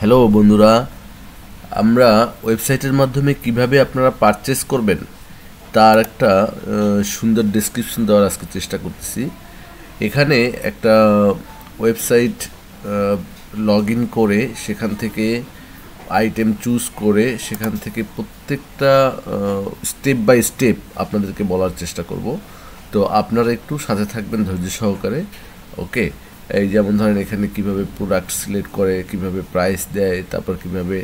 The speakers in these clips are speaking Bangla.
হ্যালো বন্ধুরা, আমরা ওয়েবসাইটের মাধ্যমে কিভাবে আপনারা পারচেস করবেন তার একটা সুন্দর ডেসক্রিপশন দেওয়ার আজকে চেষ্টা করতেছি। এখানে একটা ওয়েবসাইট লগ ইন করে সেখান থেকে আইটেম চুজ করে সেখান থেকে প্রত্যেকটা স্টেপ বাই স্টেপ আপনাদেরকে বলার চেষ্টা করব। তো আপনারা একটু সাথে থাকবেন ধৈর্য সহকারে। ওকে, এই যেমন ধরেন এখানে কিভাবে প্রোডাক্ট সিলেক্ট করে, কিভাবে প্রাইস দেয়, তারপর কিভাবে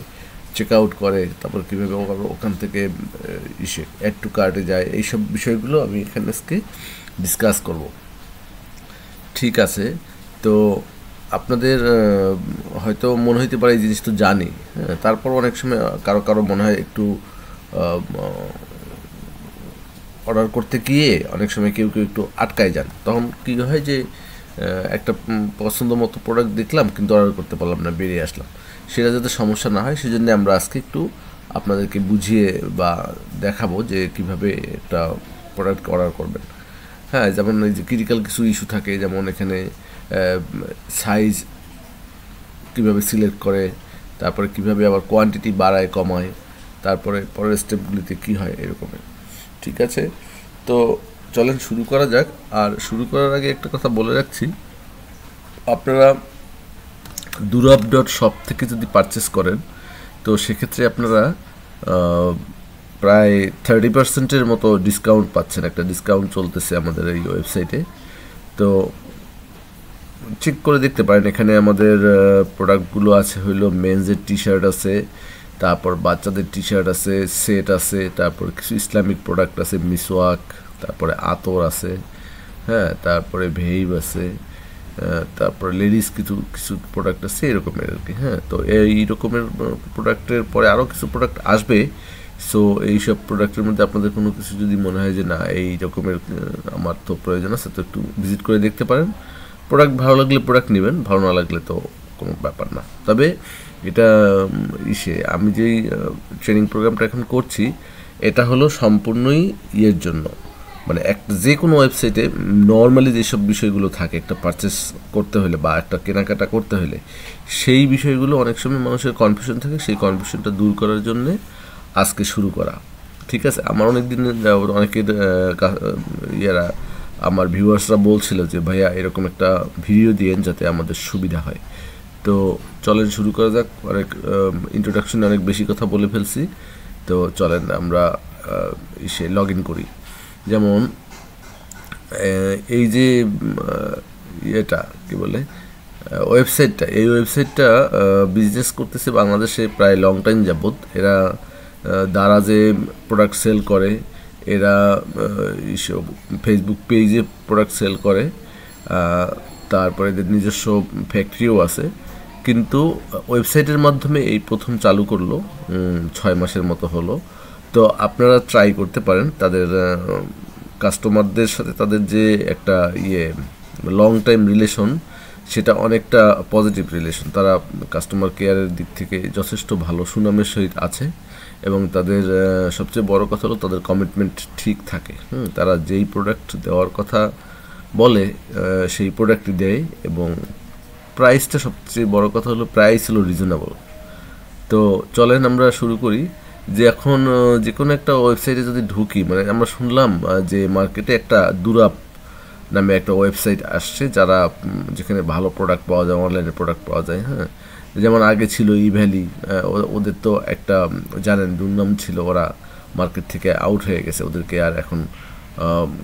চেক আউট করে, তারপর কীভাবে ওখান থেকে অ্যাড টু কার্টে যায়, এইসব বিষয়গুলো আমি এখানে আজকে ডিসকাস করব। ঠিক আছে, তো আপনাদের হয়তো মনে হইতে পারে এই জিনিস তো জানি, হ্যাঁ, তারপর অনেক সময় কারো কারো মনে হয় একটু অর্ডার করতে গিয়ে অনেক সময় কেউ কেউ একটু আটকায় যান। তখন কী হয় যে একটা পছন্দ মতো প্রোডাক্ট দেখলাম কিন্তু অর্ডার করতে পারলাম না, বেরিয়ে আসলাম। সেটা যাতে সমস্যা না হয় সেজন্য আমরা আজকে একটু আপনাদেরকে বুঝিয়ে বা দেখাবো যে কিভাবে একটা প্রোডাক্ট অর্ডার করবেন। হ্যাঁ, যেমন এই যে ক্রিটিক্যাল কিছু ইস্যু থাকে, যেমন এখানে সাইজ কিভাবে সিলেক্ট করে, তারপরে কিভাবে আবার কোয়ান্টিটি বাড়ায় কমায়, তারপরে পরের স্টেপগুলিতে কী হয় এরকমের। ঠিক আছে, তো চলেন শুরু করা যাক। আর শুরু করার আগে একটা কথা বলে রাখছি, আপনারা durab.shop থেকে যদি পারচেস করেন তো সেক্ষেত্রে আপনারা প্রায় 30% মতো ডিসকাউন্ট পাচ্ছেন। একটা ডিসকাউন্ট চলতেছে আমাদের এই ওয়েবসাইটে, তো চেক করে দেখতে পারেন। এখানে আমাদের প্রোডাক্টগুলো আছে হইলো মেন্সের টি শার্ট আছে, তারপর বাচ্চাদের টি শার্ট আছে, সেট আছে, তারপর কিছু ইসলামিক প্রোডাক্ট আছে, মিসওয়াক, তারপরে আতর আছে, হ্যাঁ, তারপরে ভেইব আছে, তারপরে লেডিস কিছু কিছু প্রোডাক্ট আছে এরকমের আর কি। হ্যাঁ, তো এই রকমের প্রোডাক্টের পরে আরও কিছু প্রোডাক্ট আসবে। সো এইসব প্রোডাক্টের মধ্যে আপনাদের কোনো কিছু যদি মনে হয় যে না এই রকমের আমার তো প্রয়োজন আছে, তো একটু ভিজিট করে দেখতে পারেন। প্রোডাক্ট ভালো লাগলে প্রোডাক্ট নেবেন, ভালো না লাগলে তো কোনো ব্যাপার না। তবে এটা আমি যেই ট্রেনিং প্রোগ্রামটা এখন করছি এটা হলো সম্পূর্ণই ইয়ের জন্য, মানে একটা যে কোনো ওয়েবসাইটে নর্মালি যেসব বিষয়গুলো থাকে একটা পারচেস করতে হলে বা একটা কেনাকাটা করতে হলে, সেই বিষয়গুলো অনেক সময় মানুষের কনফিউশন থাকে, সেই কনফিউশনটা দূর করার জন্যে আজকে শুরু করা। ঠিক আছে, আমার অনেক দিন অনেকের ইয়েরা আমার ভিউয়ার্সরা বলছিল যে ভাইয়া এরকম একটা ভিডিও দিয়েন যাতে আমাদের সুবিধা হয়। তো চলেন শুরু করা যাক। অনেক ইন্ট্রোডাকশনে অনেক বেশি কথা বলে ফেলছি, তো চলেন আমরা লগ ইন করি। যেমন এই যে ইয়েটা কী বলে ওয়েবসাইটটা, এই ওয়েবসাইটটা বিজনেস করতেছে বাংলাদেশে প্রায় লং টাইম যাবত। এরা দারাজে প্রোডাক্ট সেল করে, এরা ফেসবুক পেজে প্রোডাক্ট সেল করে, তারপরে এদের নিজস্ব ফ্যাক্টরিও আছে। কিন্তু ওয়েবসাইটের মাধ্যমে এই প্রথম চালু করলো, 6 মাসের মতো হলো। তো আপনারা ট্রাই করতে পারেন তাদের কাস্টমারদের সাথে তাদের যে একটা লং টাইম রিলেশন, সেটা অনেকটা পজিটিভ রিলেশন। তারা কাস্টমার কেয়ারের দিক থেকে যথেষ্ট ভালো সুনামের সহিত আছে, এবং তাদের সবচেয়ে বড় কথা হলো তাদের কমিটমেন্ট ঠিক থাকে। তারা যেই প্রোডাক্ট দেওয়ার কথা বলে সেই প্রোডাক্টই দেয়, এবং প্রাইসটা সবচেয়ে বড় কথা হলো প্রাইস হলো রিজনেবল। তো চলেন আমরা শুরু করি। যে এখন যে কোনো একটা ওয়েবসাইটে যদি ঢুকি, মানে আমরা শুনলাম যে মার্কেটে একটা দুরাব নামে একটা ওয়েবসাইট আসছে, যারা যেখানে ভালো প্রোডাক্ট পাওয়া যায়, অনলাইনে প্রোডাক্ট পাওয়া যায়। হ্যাঁ, যেমন আগে ছিল ই ভ্যালি, ওদের তো একটা জানেন দুর্নাম ছিল, ওরা মার্কেট থেকে আউট হয়ে গেছে, ওদেরকে আর এখন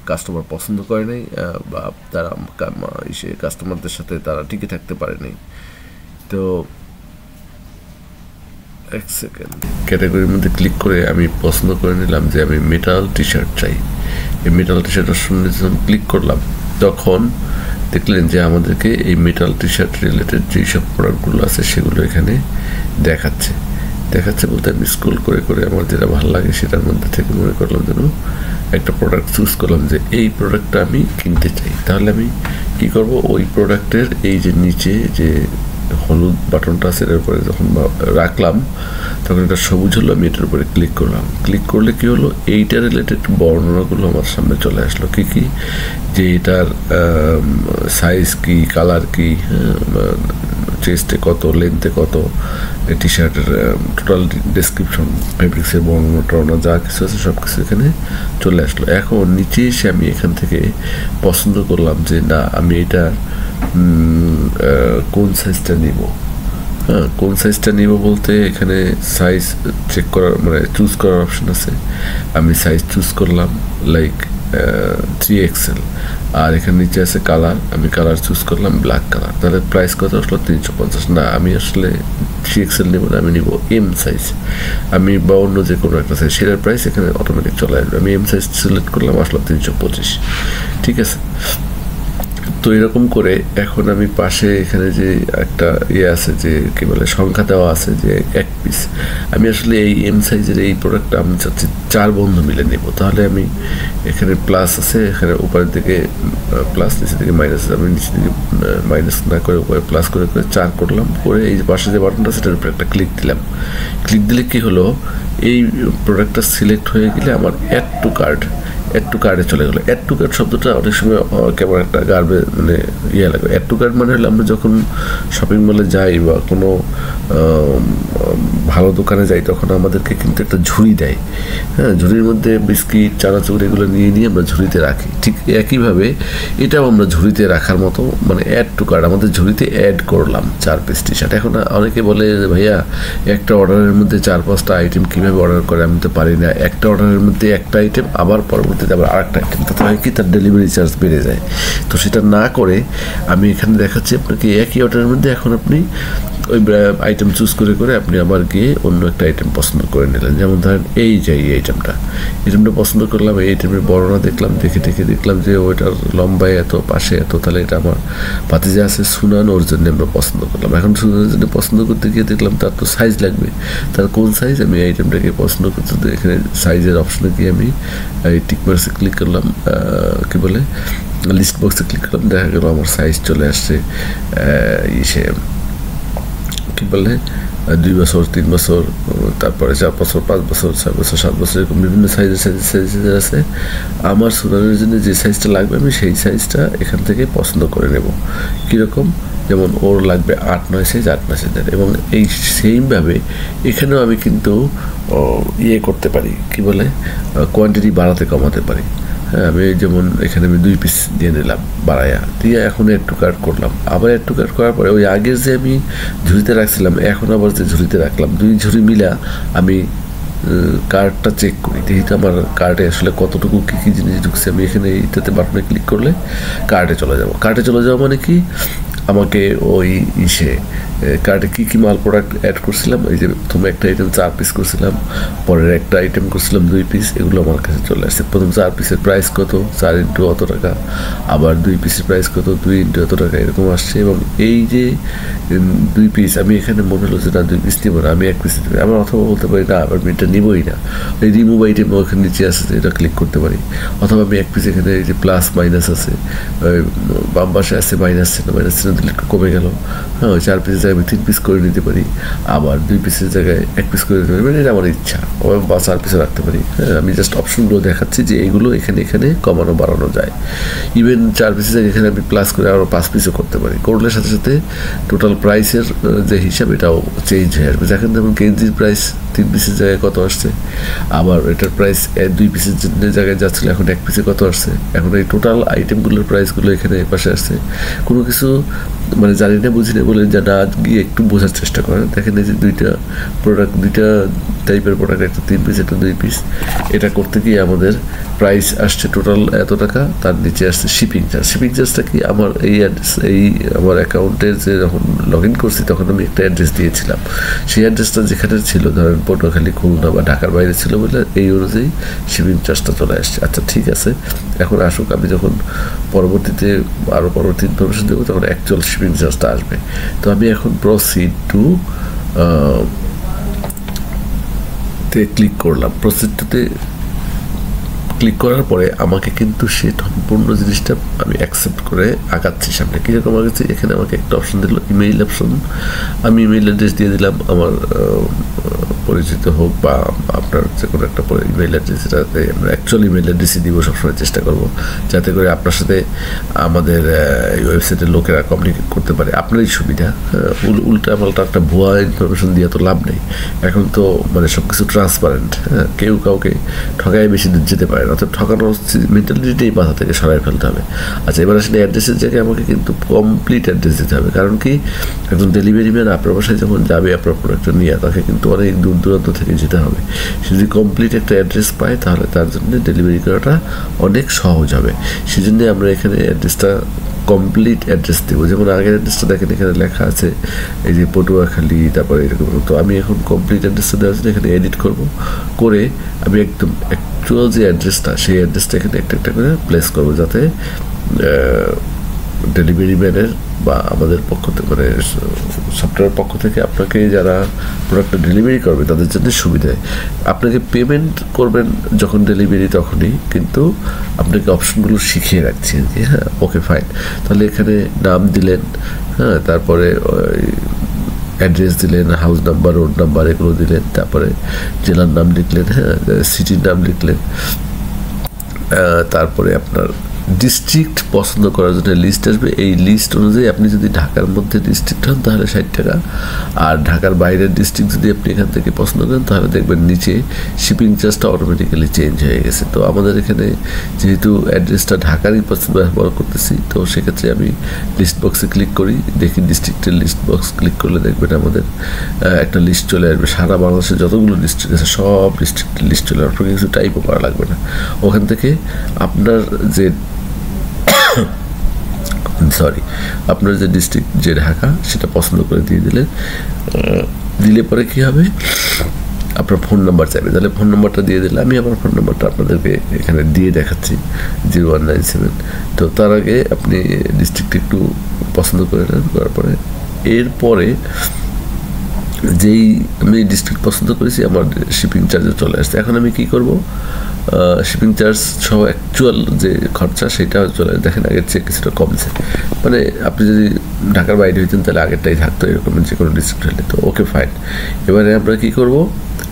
কাস্টমার পছন্দ করে নাই, বা তারা কাস্টমারদের সাথে তারা টিকে থাকতে পারেনি। তো এক সেকেন্ড, ক্যাটাগরির মধ্যে ক্লিক করে আমি পছন্দ করে নিলাম যে আমি মেটাল টি শার্ট চাই। এই মেটাল টি শার্টের শুনে যখন ক্লিক করলাম তখন দেখলেন যে আমাদেরকে এই মেটাল টি শার্ট রিলেটেড যেই সব প্রোডাক্টগুলো আছে সেগুলো এখানে দেখাচ্ছে বলতে আমি স্ক্রল করে করে আমার যেটা ভালো লাগে সেটার মধ্যে থেকে মনে করলাম যেন একটা প্রোডাক্ট চুজ করলাম যে এই প্রোডাক্টটা আমি কিনতে চাই। তাহলে আমি কী করব, ওই প্রোডাক্টের এই যে নিচে যে হলুদ বাটনটা আছে এটার উপরে যখন রাখলাম তখন এটা সবুজ হলো, আমি এটার উপরে ক্লিক করলাম। ক্লিক করলে কী হলো, এইটা রিলেটেড বর্ণনাগুলো আমার সামনে চলে আসলো। কী কী, যে এটার সাইজ কী, কালার কী, চেস্টে কত, লেন্থে কত, টি শার্টের টোটাল ডেসক্রিপশন, ফেব্রিক্সের বর্ণনা টর্ণনা যা কিছু আছে সব কিছু এখানে চলে আসলো। এখন নিচে এসে আমি এখান থেকে পছন্দ করলাম যে না আমি এটা কোন সাইজটা নিব। হ্যাঁ, কোন সাইজটা নিব বলতে এখানে সাইজ চেক করার মানে চুজ করার অপশন আছে। আমি সাইজ চুজ করলাম লাইক 3XL, আর এখানে নিচে আছে কালার, আমি কালার চুজ করলাম ব্ল্যাক কালার। তাহলে প্রাইস কত আসলো 350। না, আমি আসলে 3XL নেব না, আমি নিব এম সাইজ, আমি বা অন্য যে কোনো একটা সাইজ, সেটার প্রাইস এখানে অটোমেটিক চলে আসবে। আমি এম সাইজ সিলেক্ট করলাম, আসলো 325। ঠিক আছে, তো এরকম করে এখন আমি পাশে এখানে যে একটা আছে যে কি বলে সংখ্যা দেওয়া আছে যে 1 পিস, আমি আসলে এই এম সাইজের এই প্রোডাক্টটা আমি চাচ্ছি 4 বন্ধু মিলে নেব। তাহলে আমি এখানে প্লাস আছে, এখানে উপরের দিকে প্লাস, নিচের দিকে মাইনাস আছে, আমি নিচের দিকে মাইনাস না করে উপরে প্লাস করে 4 করলাম, করে এই যে পাশে যে বাটনটা সেটার উপরে একটা ক্লিক দিলাম। ক্লিক দিলে কি হলো, এই প্রোডাক্টটা সিলেক্ট হয়ে গেলে আমার অ্যাড টু কার্ডে চলে গেলো। অ্যাড টু কার্ড শব্দটা অনেক সময় কেমন একটা গার্বে মানে লাগে। অ্যাড টু কার্ড মানে হলো আমরা যখন শপিং মলে যাই বা কোনো ভালো দোকানে যাই তখন আমাদেরকে কিন্তু একটা ঝুড়ি দেয়। হ্যাঁ, ঝুড়ির মধ্যে বিস্কিট, চানাচুর এগুলো নিয়ে আমরা ঝুড়িতে রাখি। ঠিক একইভাবে এটাও আমরা ঝুড়িতে রাখার মতো মানে অ্যাড টু কার্ড, আমাদের ঝুড়িতে অ্যাড করলাম 4 পিস টি শার্ট। এখন অনেকে বলে ভাইয়া একটা অর্ডারের মধ্যে 4-5টা আইটেম কীভাবে অর্ডার করে, আমি তো পারি না। একটা অর্ডারের মধ্যে একটা আইটেম, আবার পরবর্তীতে আবার আরেকটা আইটেম, তাতে হয় কি তার ডেলিভারি চার্জ বেড়ে যায়। তো সেটা না করে আমি এখানে দেখাচ্ছি আপনাকে একই অর্ডারের মধ্যে এখন আপনি ওই আইটেম চুজ করে আপনি আবার গিয়ে অন্য একটা আইটেম পছন্দ করে নিলেন। যেমন ধরেন এই যে এই আইটেমটা পছন্দ করলাম, এই আইটেমের বর্ণনা দেখলাম, দেখলাম যে ওইটার লম্বায় এত, পাশে এত, তাহলে এটা আমার ভাতিজা আছে সুনান, ওর জন্য আমরা পছন্দ করলাম। এখন সুনানের জন্য পছন্দ করতে গিয়ে দেখলাম তার তো সাইজ লাগবে, তার কোন সাইজ, আমি এই আইটেমটাকে পছন্দ করতে এখানে সাইজের অপশনে গিয়ে আমি এই টিকমার্কসে ক্লিক করলাম, কি বলে লিস্ট বক্সে ক্লিক করলাম, দেখা গেল আমার সাইজ চলে আসছে ইসে কি বলে 2 বছর, 3 বছর, তারপরে 4 বছর, 5 বছর, 6 বছর, 7 বছর, এরকম বিভিন্ন সাইজের আছে। আমার সুনানের জন্য যে সাইজটা লাগবে আমি সেই সাইজটা এখান থেকে পছন্দ করে নেব। কীরকম, যেমন ওর লাগবে 8-9 সাইজ, 8-9 সাইজের। এবং এই সেইমভাবে এখানেও আমি কিন্তু করতে পারি, কি বলে কোয়ান্টিটি বাড়াতে কমাতে পারি। হ্যাঁ, আমি যেমন এখানে আমি 2 পিস দিয়ে নিলাম বাড়াইয়া দিয়ে, এখন অ্যাড টু কার্ট করলাম। আবার অ্যাড টু কার্ট করার পরে ওই আগের যে আমি ঝুড়িতে রাখছিলাম, এখন আবার যে ঝুড়িতে রাখলাম, 2 ঝুড়ি মিলা আমি কার্ডটা চেক করি, দেখি তো আমার কার্ডে আসলে কতটুকু কী কী জিনিস ঢুকছে। আমি এখানে এইটাতে বাটনে ক্লিক করলে কার্ডে চলে যাব। কার্ডে চলে যাওয়া মানে কি, আমাকে ওই কার্ডে কী কী মাল প্রোডাক্ট অ্যাড করছিলাম, এই যে প্রথমে একটা আইটেম 4 পিস করছিলাম, পরের একটা আইটেম করছিলাম 2 পিস, এগুলো আমার কাছে চলে আসছে। প্রথম 4 পিসের প্রাইস কত, 4 ইন্টু অত টাকা, আবার 2 পিসের প্রাইস কত, 2 ইন্টু এত টাকা, এরকম আসছে। এবং এই যে 2 পিস, আমি এখানে মনে হলো যে না 2 পিস নিব না, আমি 1 পিস নিব। আমার অথবা বলতে পারি না আবার আমি এটা নিবই না, এই রিমুভ আইটেম ওখানে নিচে আসে, এটা ক্লিক করতে পারি। অথবা আমি 1 পিস, এখানে এই যে প্লাস মাইনাস আছে, বাম পাশে আছে মাইনাস চিহ্ন দিলে একটু কমে গেল। হ্যাঁ, ওই 4 পিসের জায়গায় আমি 3 পিস করে নিতে পারি, আবার 2 পিসের জায়গায় 1 পিস করে নিতে পারি, মানে এটা আমার ইচ্ছা, বা 4 পিসও রাখতে পারি। হ্যাঁ, আমি জাস্ট অপশনগুলো দেখাচ্ছি যে এইগুলো এখানে কমানো বাড়ানো যায়। ইভেন 4 পিসের জায়গায় এখানে আমি প্লাস করে আরও 5 পিসও করতে পারি। করলে সাথে সাথে টোটাল প্রাইসের যে হিসাব এটাও চেঞ্জ হয়ে আসবে। দেখেন যেমন গেঞ্জির প্রাইস 3 পিসের জায়গায় কত আসছে, আবার এটার প্রাইস 2 পিসের জায়গায় যাচ্ছিল, এখন 1 পিসে কত আসছে। এখন এই টোটাল আইটেমগুলোর প্রাইসগুলো এখানে পাশে আসছে। কোনো কিছু মানে জানি না বুঝি না বলে যা না গিয়ে একটু বোঝার চেষ্টা করেন। দেখেন এই যে 2টা টাইপের প্রোডাক্ট, একটা 3 পিস, একটা 2 পিস, এটা করতে গিয়ে আমাদের প্রাইস আসছে টোটাল এত টাকা, তার নিচে আসছে শিপিং চার্জটা কি আমার এই অ্যাড্রেস, এই আমার অ্যাকাউন্টের যে যখন লগ ইন করছি তখন আমি একটা অ্যাড্রেস দিয়েছিলাম, সেই অ্যাড্রেসটা যেখানে ছিল ধরেন পটুয়াখালী, খুলনা বা ঢাকার বাইরে ছিল বলে এই অনুযায়ী শিপিং চার্জটা চলে আসছে। আচ্ছা ঠিক আছে, এখন আসুক, আমি যখন পরবর্তী ইনফরমেশন দেবো তখন অ্যাকচুয়াল শিপিং চার্জটা আসবে। তো আমি এখন প্রসিড টু ক্লিক করলাম। প্রসিডটাতে ক্লিক করার পরে আমাকে কিন্তু সে সম্পূর্ণ জিনিসটা আমি অ্যাকসেপ্ট করে আগাচ্ছি সামনে। কীরকম আগাচ্ছি, এখানে আমাকে একটা অপশন দিল ইমেইল অপশন, আমি ইমেইল অ্যাড্রেস দিয়ে দিলাম আমার পরিচিত হোক বা আপনার যে কোনো একটা ইমেল অ্যাড্রেস, যেটাতে আমরা অ্যাকচুয়ালি ইমেল অ্যাড্রেসই দিব সবসময় চেষ্টা করব, যাতে করে আপনার সাথে আমাদের এই ওয়েবসাইটের লোকেরা কমিউনিকেট করতে পারে, আপনারই সুবিধা। উল্টা পাল্টা একটা ভুয়া ইনফরমেশন দিয়ে তো লাভ নেই। এখন তো মানে সব কিছু ট্রান্সপারেন্ট, কেউ কাউকে ঠকায় বেশি দূর যেতে পারে না, অর্থাৎ ঠকানোর মেন্টালিটিটাই মাথা থেকে সরাই ফেলতে হবে। আচ্ছা, এবার আসলে অ্যাড্রেসের জায়গায় আমাকে কিন্তু কমপ্লিট অ্যাড্রেস দিতে হবে, কারণ কি একজন ডেলিভারি ম্যান আপনার বাসায় যখন যাবে আপনার প্রোডাক্টটা নিয়ে, তাকে কিন্তু অনেক দূর দূরান্ত থেকে যেতে হবে। সে যদি কমপ্লিট একটা অ্যাড্রেস পায় তাহলে তার জন্য ডেলিভারি করাটা অনেক সহজ হবে। সেই জন্যে আমরা এখানে অ্যাড্রেসটা কমপ্লিট অ্যাড্রেস দেবো। যেমন আগের অ্যাড্রেসটা দেখেন এখানে লেখা আছে এই যে পটুয়াখালী, তারপরে এরকম। তো আমি এখন কমপ্লিট অ্যাড্রেসটা দেওয়ার জন্য এখানে এডিট করে আমি একদম অ্যাকচুয়াল যে অ্যাড্রেসটা, সেই অ্যাড্রেসটা এখানে একটা একটা করে প্লেস করবো, যাতে ডেলিভারি ম্যানের বা আমাদের পক্ষ থেকে মানে সফটওয়্যারের পক্ষ থেকে আপনাকে যারা প্রোডাক্টটা ডেলিভারি করবে তাদের জন্য সুবিধায় আপনাকে পেমেন্ট করবেন যখন ডেলিভারি তখনই, কিন্তু আপনাকে অপশনগুলো শিখিয়ে রাখছি আর কি। হ্যাঁ, ওকে ফাইন। তাহলে এখানে নাম দিলেন, হ্যাঁ, তারপরে অ্যাড্রেস দিলেন, হাউস নাম্বার, রোড নাম্বার এগুলো দিলেন, তারপরে জেলার নাম লিখলেন, হ্যাঁ, সিটির নাম লিখলেন, তারপরে আপনার ডিস্ট্রিক্ট পছন্দ করার জন্য লিস্ট আসবে। এই লিস্ট অনুযায়ী আপনি যদি ঢাকার মধ্যে ডিস্ট্রিক্ট হন তাহলে 60 টাকা, আর ঢাকার বাইরের ডিস্ট্রিক্ট যদি আপনি এখান থেকে পছন্দ করেন তাহলে দেখবেন নিচে শিপিং চার্জটা অটোমেটিক্যালি চেঞ্জ হয়ে গেছে। তো আমাদের এখানে যেহেতু অ্যাড্রেসটা ঢাকারই ব্যবহার করতেছি, তো সেক্ষেত্রে আমি লিস্ট বক্সে ক্লিক করি, দেখি ডিস্ট্রিক্টের লিস্ট বক্স ক্লিক করলে দেখবেন আমাদের একটা লিস্ট চলে আসবে। সারা বাংলাদেশে যতগুলো ডিস্ট্রিক্ট আছে সব ডিস্ট্রিক্টের লিস্ট চলে আসবে, কিছু টাইপও করা লাগবে না। ওখান থেকে আপনার যে আপনার যে ডিস্ট্রিক্ট, যে ঢাকা, সেটা পছন্দ করে দিয়ে দিলে পরে কী হবে, আপনার ফোন নাম্বার চাইবে, তাহলে ফোন নাম্বারটা দিয়ে দিলে আমি আমার ফোন নাম্বারটা আপনাদেরকে এখানে দিয়ে দেখাচ্ছি 0197। তো তার আগে আপনি ডিস্ট্রিক্ট একটু পছন্দ করে নেন, করার পরে এরপরে যেই আমি ডিস্ট্রিক্ট পছন্দ করেছি আমার শিপিং চার্জও চলে আসছে। এখন আমি কী করব, শিপিং চার্জ সহ অ্যাকচুয়াল যে খরচা সেটা চলে, দেখেন আগের চেয়ে কিছুটা কমছে। মানে আপনি যদি ঢাকার বাইরে হইতেন তাহলে আগেরটাই থাকতো, এরকম যে কোনো ডিস্ট্রিক্ট হলে। তো ওকে ফাইন। এবারে আমরা কী করব,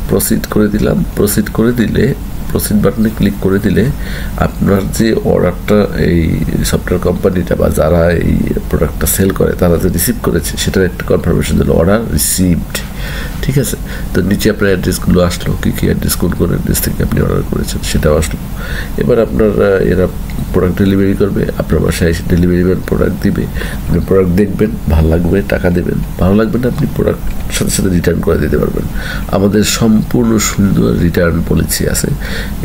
প্রসিড করে দিলাম। প্রসিড করে দিলে, প্রসিড বাটনে ক্লিক করে দিলে আপনার যে অর্ডারটা এই সফটওয়্যার কোম্পানিটা বা যারা এই প্রোডাক্টটা সেল করে তারা যে রিসিভ করেছে সেটার একটা কনফার্মেশন দিল, অর্ডার রিসিভড। ঠিক আছে, তো নিচে আপনার অ্যাড্রেসগুলো আসলো, কী কী অ্যাড্রেস, কোন কোন অ্যাড্রেস থেকে আপনি অর্ডার করেছেন সেটাও আসলো। এবার আপনার এরা প্রোডাক্ট ডেলিভারি করবে, আপনার বাসায় এসে ডেলিভারি ম্যান প্রোডাক্ট দিবে, আপনি প্রোডাক্ট দেখবেন, ভালো লাগবে টাকা দেবেন, ভালো লাগবে না আপনি প্রোডাক্ট সাথে সাথে রিটার্ন করে দিতে পারবেন। আমাদের সম্পূর্ণ সুন্দর রিটার্ন পলিসি আছে,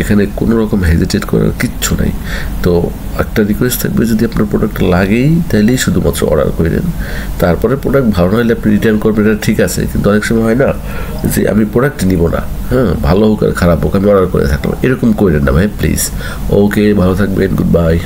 এখানে কোনো রকম হেজিটেট করার কিচ্ছু নাই। তো একটা রিকোয়েস্ট থাকবে, যদি আপনার প্রোডাক্ট লাগেই তাইলেই শুধুমাত্র অর্ডার করে দেন, তারপরে প্রোডাক্ট ভালো না হলে আপনি রিটার্ন করবেন, এটা ঠিক আছে। কিন্তু অনেক সময় হয় না যে আমি প্রোডাক্ট নিব না, হ্যাঁ, ভালো হোক আর খারাপ হোক আমি অর্ডার করে থাকলাম, এরকম করেন না ভাই প্লিজ। ওকে, ভালো থাকবেন, গুড বাই।